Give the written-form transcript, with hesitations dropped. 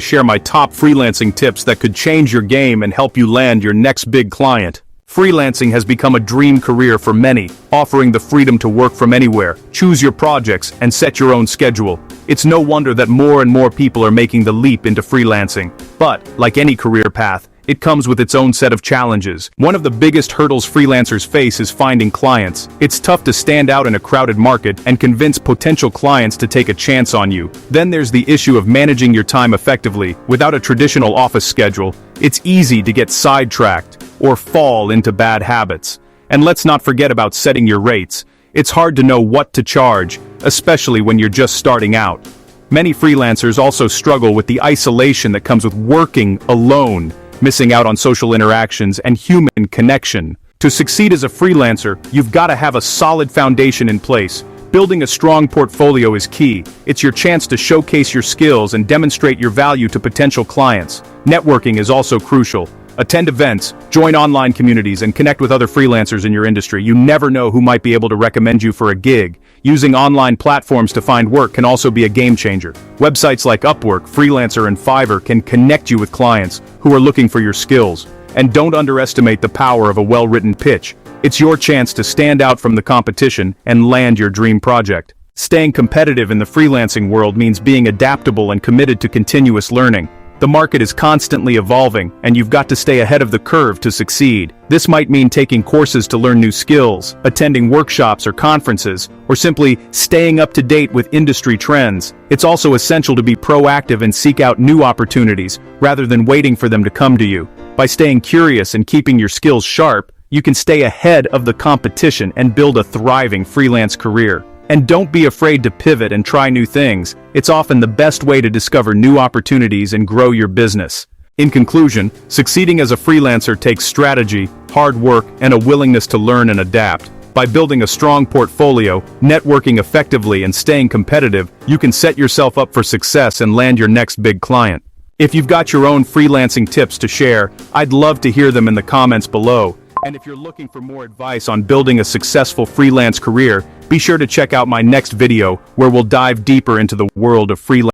share my top freelancing tips that could change your game and help you land your next big client. Freelancing has become a dream career for many, offering the freedom to work from anywhere, choose your projects, and set your own schedule. It's no wonder that more and more people are making the leap into freelancing. But, like any career path, it comes with its own set of challenges. One of the biggest hurdles freelancers face is finding clients. It's tough to stand out in a crowded market and convince potential clients to take a chance on you. Then there's the issue of managing your time effectively. Without a traditional office schedule, it's easy to get sidetracked or fall into bad habits. And let's not forget about setting your rates. It's hard to know what to charge, especially when you're just starting out. Many freelancers also struggle with the isolation that comes with working alone, missing out on social interactions and human connection. To succeed as a freelancer, you've got to have a solid foundation in place. Building a strong portfolio is key. It's your chance to showcase your skills and demonstrate your value to potential clients. Networking is also crucial. Attend events, join online communities, and connect with other freelancers in your industry. You never know who might be able to recommend you for a gig. Using online platforms to find work can also be a game changer. Websites like Upwork, Freelancer, and Fiverr can connect you with clients who are looking for your skills. And don't underestimate the power of a well-written pitch. It's your chance to stand out from the competition and land your dream project. Staying competitive in the freelancing world means being adaptable and committed to continuous learning. The market is constantly evolving, and you've got to stay ahead of the curve to succeed. This might mean taking courses to learn new skills, attending workshops or conferences, or simply staying up to date with industry trends. It's also essential to be proactive and seek out new opportunities, rather than waiting for them to come to you. By staying curious and keeping your skills sharp, you can stay ahead of the competition and build a thriving freelance career. And don't be afraid to pivot and try new things. It's often the best way to discover new opportunities and grow your business. In conclusion, succeeding as a freelancer takes strategy, hard work, and a willingness to learn and adapt. By building a strong portfolio, networking effectively, and staying competitive, you can set yourself up for success and land your next big client. If you've got your own freelancing tips to share, I'd love to hear them in the comments below. And if you're looking for more advice on building a successful freelance career, be sure to check out my next video where we'll dive deeper into the world of freelancing.